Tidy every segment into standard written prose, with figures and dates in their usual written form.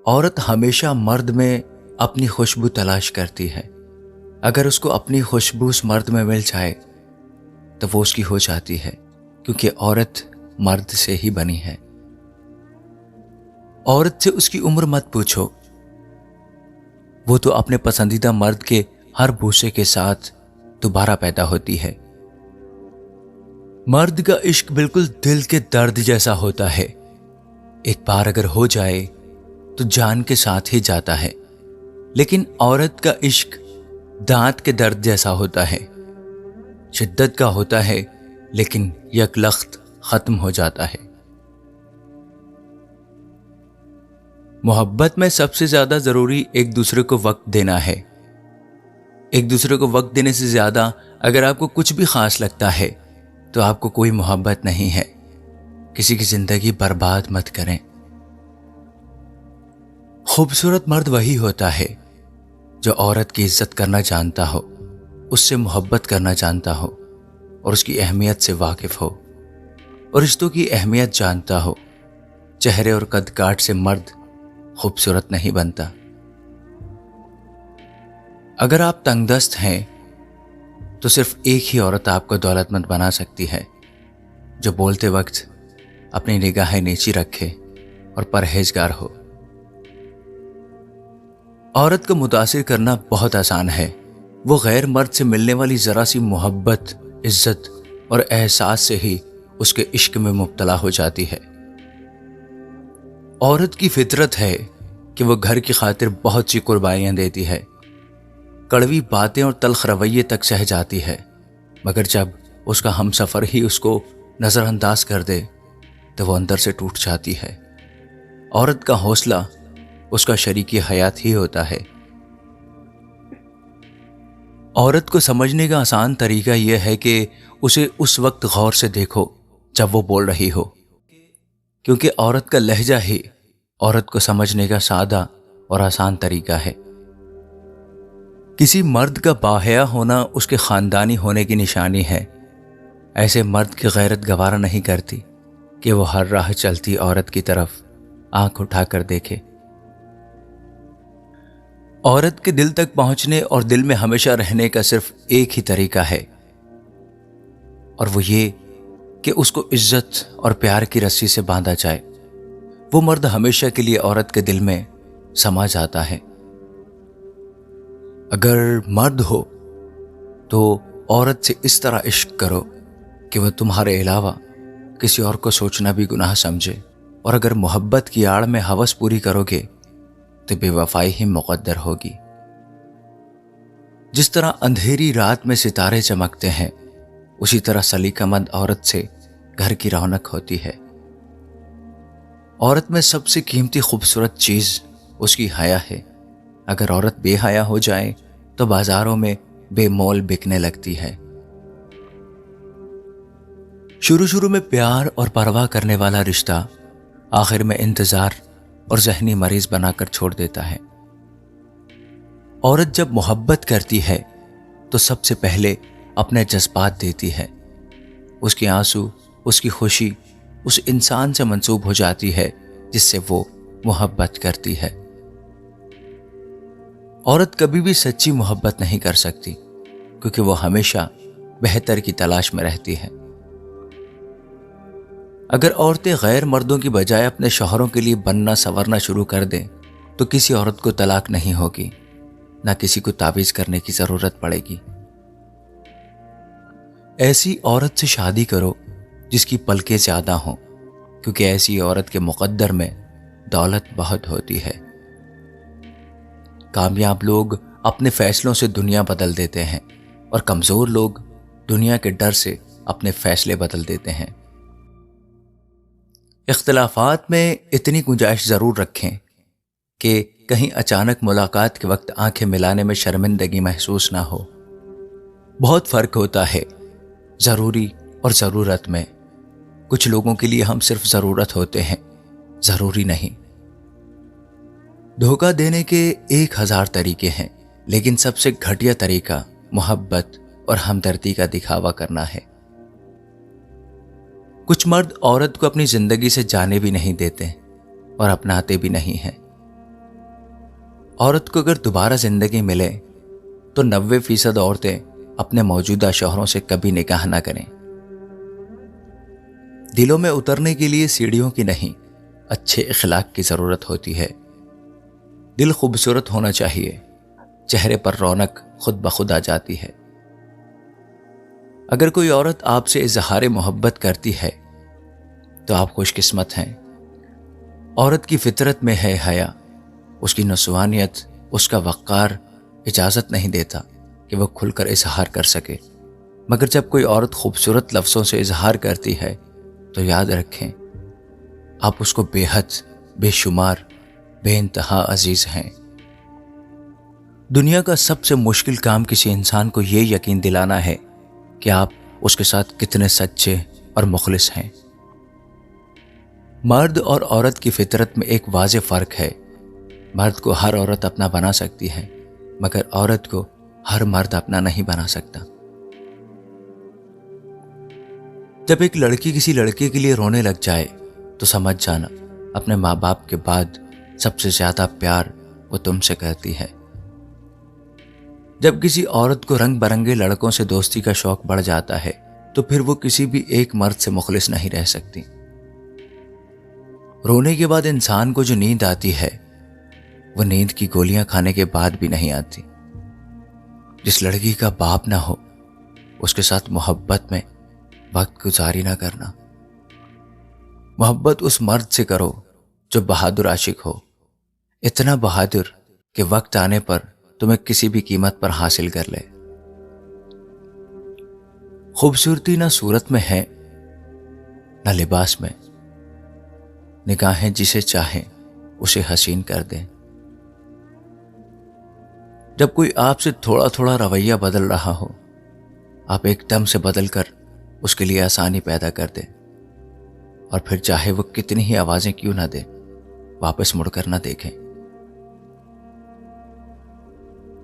औरत हमेशा मर्द में अपनी खुशबू तलाश करती है। अगर उसको अपनी खुशबू उस मर्द में मिल जाए तो वो उसकी हो जाती है, क्योंकि औरत मर्द से ही बनी है। औरत से उसकी उम्र मत पूछो, वो तो अपने पसंदीदा मर्द के हर बूसे के साथ दोबारा पैदा होती है। मर्द का इश्क बिल्कुल दिल के दर्द जैसा होता है। एक बार अगर हो जाए तो जान के साथ ही जाता है, लेकिन औरत का इश्क दांत के दर्द जैसा होता है। शिद्दत का होता है, लेकिन यकलख्त खत्म हो जाता है। मोहब्बत में सबसे ज्यादा जरूरी एक दूसरे को वक्त देना है। एक दूसरे को वक्त देने से ज्यादा अगर आपको कुछ भी खास लगता है तो आपको कोई मोहब्बत नहीं है। किसी की जिंदगी बर्बाद मत करें। खूबसूरत मर्द वही होता है जो औरत की इज्जत करना जानता हो, उससे मोहब्बत करना जानता हो और उसकी अहमियत से वाकिफ हो और रिश्तों की अहमियत जानता हो। चेहरे और कद काठ से मर्द खूबसूरत नहीं बनता। अगर आप तंगदस्त हैं तो सिर्फ एक ही औरत आपको दौलतमंद बना सकती है, जो बोलते वक्त अपनी निगाहें नीची रखे और परहेजगार हो। औरत को मुतासिर करना बहुत आसान है। वो गैर मर्द से मिलने वाली जरा सी मोहब्बत, इज्जत और एहसास से ही उसके इश्क में मुब्तला हो जाती है। औरत की फितरत है कि वो घर की खातिर बहुत सी कुर्बानियां देती है, कड़वी बातें और तल्ख रवैये तक सह जाती है, मगर जब उसका हमसफर ही उसको नजरअंदाज कर दे तो वो अंदर से टूट जाती है। औरत का हौसला उसका शरीकी हयात ही होता है। औरत को समझने का आसान तरीका यह है कि उसे उस वक्त गौर से देखो जब वो बोल रही हो, क्योंकि औरत का लहजा ही औरत को समझने का सादा और आसान तरीका है। किसी मर्द का बाहया होना उसके खानदानी होने की निशानी है। ऐसे मर्द की गैरत गवारा नहीं करती कि वो हर राह चलती औरत की तरफ आंख उठाकर देखे। औरत के दिल तक पहुंचने और दिल में हमेशा रहने का सिर्फ एक ही तरीका है, और वो ये कि उसको इज्जत और प्यार की रस्सी से बांधा जाए। वो मर्द हमेशा के लिए औरत के दिल में समा जाता है। अगर मर्द हो तो औरत से इस तरह इश्क करो कि वह तुम्हारे अलावा किसी और को सोचना भी गुनाह समझे, और अगर मोहब्बत की आड़ में हवस पूरी करोगे तो बेवफाई ही मुक़द्दर होगी। जिस तरह अंधेरी रात में सितारे चमकते हैं, उसी तरह सलीकामंद औरत से घर की रौनक होती है। औरत में सबसे कीमती खूबसूरत चीज उसकी हया है। अगर औरत बेहया हो जाए तो बाजारों में बेमोल बिकने लगती है। शुरू शुरू में प्यार और परवाह करने वाला रिश्ता आखिर में इंतजार और जहनी मरीज बनाकर छोड़ देता है। औरत जब मोहब्बत करती है तो सबसे पहले अपने जज्बात देती है। उसके आंसू, उसकी खुशी उस इंसान से मंसूब हो जाती है जिससे वो मोहब्बत करती है। औरत कभी भी सच्ची मोहब्बत नहीं कर सकती, क्योंकि वो हमेशा बेहतर की तलाश में रहती है। अगर औरतें गैर मर्दों की बजाय अपने शौहरों के लिए बनना संवरना शुरू कर दें तो किसी औरत को तलाक नहीं होगी, ना किसी को तावीज करने की जरूरत पड़ेगी। ऐसी औरत से शादी करो जिसकी पलकें ज्यादा हों, क्योंकि ऐसी औरत के मुकद्दर में दौलत बहुत होती है। कामयाब लोग अपने फैसलों से दुनिया बदल देते हैं और कमजोर लोग दुनिया के डर से अपने फैसले बदल देते हैं। इख्तिलाफात में इतनी गुंजाइश जरूर रखें कि कहीं अचानक मुलाकात के वक्त आंखें मिलाने में शर्मिंदगी महसूस ना हो। बहुत फर्क होता है जरूरी और जरूरत में। कुछ लोगों के लिए हम सिर्फ जरूरत होते हैं, जरूरी नहीं। धोखा देने के 1000 तरीके हैं, लेकिन सबसे घटिया तरीका मोहब्बत और हमदर्दी का दिखावा करना है। कुछ मर्द औरत को अपनी जिंदगी से जाने भी नहीं देते और अपनाते भी नहीं हैं। औरत को अगर दोबारा जिंदगी मिले तो 90% औरतें अपने मौजूदा शौहरों से कभी निकाह ना करें। दिलों में उतरने के लिए सीढ़ियों की नहीं, अच्छे इखलाक की जरूरत होती है। दिल खूबसूरत होना चाहिए, चेहरे पर रौनक खुद ब खुद आ जाती है। अगर कोई औरत आपसे इजहार मोहब्बत करती है तो आप खुशकिस्मत हैं। औरत की फितरत में है हया, उसकी नस्वानियत, उसका वक़ार इजाज़त नहीं देता कि वह खुलकर इजहार कर सके। मगर जब कोई औरत खूबसूरत लफ्ज़ों से इजहार करती है तो याद रखें, आप उसको बेहद, बेशुमार, बेइंतहा अजीज़ हैं। दुनिया का सबसे मुश्किल काम किसी इंसान को ये यकीन दिलाना है कि आप उसके साथ कितने सच्चे और मुखलिस हैं। मर्द और औरत की फितरत में एक वाज़ेह फ़र्क है। मर्द को हर औरत अपना बना सकती है, मगर औरत को हर मर्द अपना नहीं बना सकता। जब एक लड़की किसी लड़के के लिए रोने लग जाए तो समझ जाना, अपने माँ बाप के बाद सबसे ज्यादा प्यार वो तुमसे करती है। जब किसी औरत को रंग बरंगे लड़कों से दोस्ती का शौक बढ़ जाता है तो फिर वो किसी भी एक मर्द से मुखलिस नहीं रह सकती। रोने के बाद इंसान को जो नींद आती है वो नींद की गोलियां खाने के बाद भी नहीं आती। जिस लड़की का बाप ना हो उसके साथ मोहब्बत में वक्त गुजारी ना करना। मोहब्बत उस मर्द से करो जो बहादुर आशिक हो, इतना बहादुर कि वक्त आने पर तुम्हें किसी भी कीमत पर हासिल कर ले। खूबसूरती ना सूरत में है ना लिबास में, निगाहें जिसे चाहें उसे हसीन कर दें। जब कोई आपसे थोड़ा थोड़ा रवैया बदल रहा हो, आप एकदम से बदल कर उसके लिए आसानी पैदा कर दें, और फिर चाहे वो कितनी ही आवाजें क्यों ना दे, वापस मुड़कर ना देखें।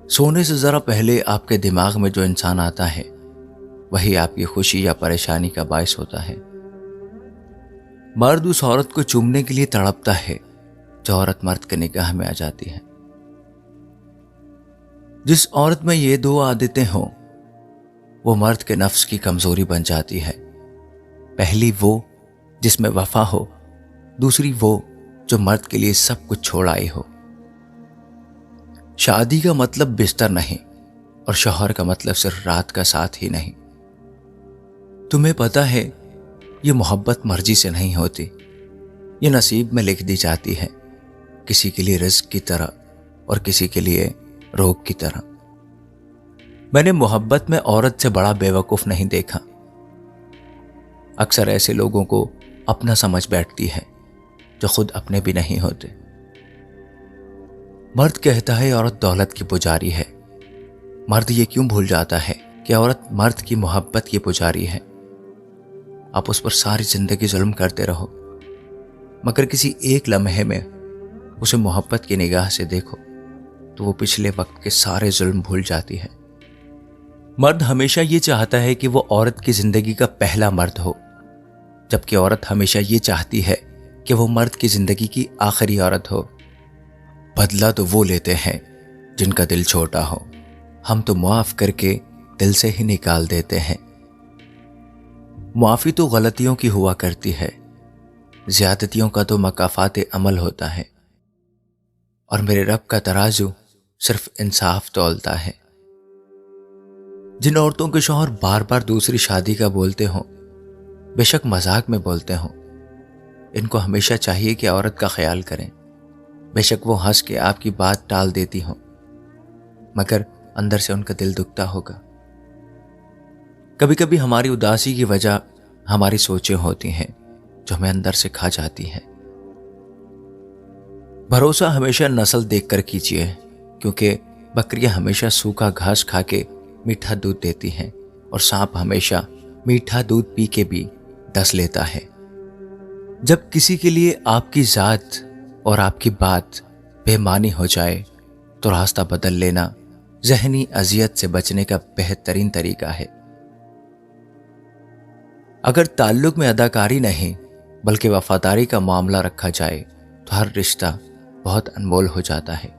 सोने से जरा पहले आपके दिमाग में जो इंसान आता है वही आपकी खुशी या परेशानी का बायस होता है। मर्द उस औरत को चूमने के लिए तड़पता है जो औरत मर्द के निगाह में आ जाती है। जिस औरत में ये दो आदतें हों वो मर्द के नफ्स की कमजोरी बन जाती है। पहली वो जिसमें वफा हो, दूसरी वो जो मर्द के लिए सब कुछ छोड़ आई हो। शादी का मतलब बिस्तर नहीं और शौहर का मतलब सिर्फ रात का साथ ही नहीं। तुम्हें पता है ये मोहब्बत मर्जी से नहीं होती, ये नसीब में लिख दी जाती है, किसी के लिए रिस्क की तरह और किसी के लिए रोग की तरह। मैंने मोहब्बत में औरत से बड़ा बेवकूफ नहीं देखा। अक्सर ऐसे लोगों को अपना समझ बैठती है जो खुद अपने भी नहीं होते। मर्द कहता है औरत दौलत की पुजारी है। मर्द ये क्यों भूल जाता है कि औरत मर्द की मोहब्बत की पुजारी है। आप उस पर सारी जिंदगी जुल्म करते रहो, मगर किसी एक लम्हे में उसे मोहब्बत की निगाह से देखो तो वो पिछले वक्त के सारे जुल्म भूल जाती है। मर्द हमेशा ये चाहता है कि वो औरत की जिंदगी का पहला मर्द हो, जबकि औरत हमेशा ये चाहती है कि वो मर्द की जिंदगी की आखिरी औरत हो। बदला तो वो लेते हैं जिनका दिल छोटा हो, हम तो मुआफ करके दिल से ही निकाल देते हैं। मुआफी तो गलतियों की हुआ करती है, ज्यादतियों का तो मकाफात अमल होता है, और मेरे रब का तराजू सिर्फ इंसाफ तौलता है। जिन औरतों के शौहर बार बार दूसरी शादी का बोलते हों, बेशक मजाक में बोलते हों, इनको हमेशा चाहिए कि औरत का ख्याल करें। बेशक वो हंस के आपकी बात टाल देती हों, मगर अंदर से उनका दिल दुखता होगा। कभी कभी हमारी उदासी की वजह हमारी सोचें होती हैं जो हमें अंदर से खा जाती हैं। भरोसा हमेशा नस्ल देखकर कीजिए, क्योंकि बकरियां हमेशा सूखा घास खा के मीठा दूध देती हैं और सांप हमेशा मीठा दूध पी के भी डस लेता है। जब किसी के लिए आपकी जात और आपकी बात बेमानी हो जाए तो रास्ता बदल लेना ज़हनी अजियत से बचने का बेहतरीन तरीका है। अगर ताल्लुक में अदाकारी नहीं बल्कि वफादारी का मामला रखा जाए तो हर रिश्ता बहुत अनमोल हो जाता है।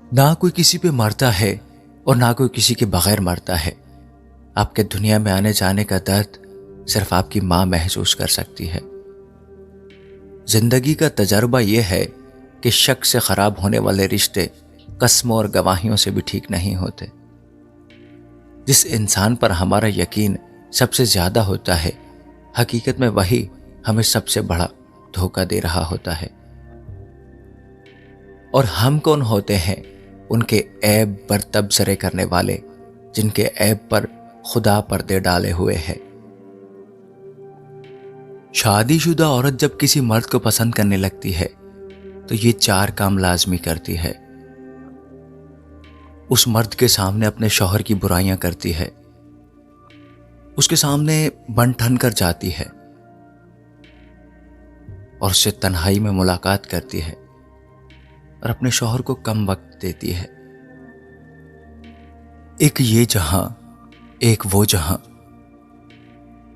ना कोई किसी पे मरता है और ना कोई किसी के बगैर मरता है। आपके दुनिया में आने जाने का दर्द सिर्फ आपकी माँ महसूस कर सकती है। जिंदगी का तजर्बा यह है कि शक से खराब होने वाले रिश्ते कस्मों और गवाहियों से भी ठीक नहीं होते। जिस इंसान पर हमारा यकीन सबसे ज्यादा होता है, हकीकत में वही हमें सबसे बड़ा धोखा दे रहा होता है। और हम कौन होते हैं? उनके ऐब पर तबसरे करने वाले, जिनके ऐब पर खुदा पर्दे डाले हुए हैं। शादीशुदा औरत जब किसी मर्द को पसंद करने लगती है तो ये 4 काम लाजमी करती है। उस मर्द के सामने अपने शौहर की बुराइयां करती है, उसके सामने बन ठन कर जाती है और उससे तन्हाई में मुलाकात करती है और अपने शौहर को कम वक्त देती है। एक ये जहां, एक वो जहां,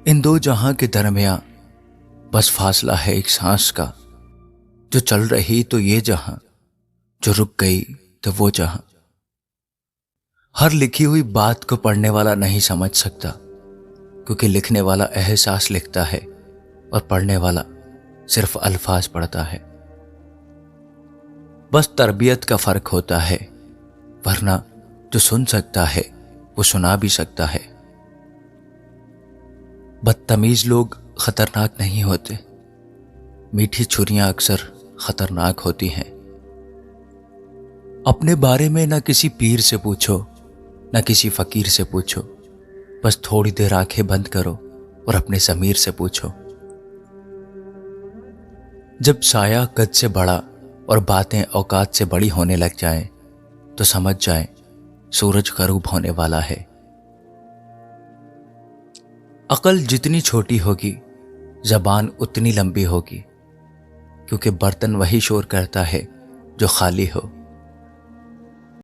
इन दो जहां के दरमियां बस फासला है एक सांस का। जो चल रही तो ये जहां, जो रुक गई तो वो जहां। हर लिखी हुई बात को पढ़ने वाला नहीं समझ सकता, क्योंकि लिखने वाला एहसास लिखता है और पढ़ने वाला सिर्फ अल्फाज पढ़ता है। बस तरबियत का फर्क होता है, वरना जो सुन सकता है वो सुना भी सकता है। बदतमीज लोग खतरनाक नहीं होते, मीठी छुरियां अक्सर खतरनाक होती हैं। अपने बारे में ना किसी पीर से पूछो, ना किसी फकीर से पूछो, बस थोड़ी देर आंखें बंद करो और अपने ज़मीर से पूछो। जब साया कद से बड़ा और बातें औकात से बड़ी होने लग जाएं, तो समझ जाएं सूरज गरूब होने वाला है। अकल जितनी छोटी होगी, जबान उतनी लंबी होगी, क्योंकि बर्तन वही शोर करता है जो खाली हो।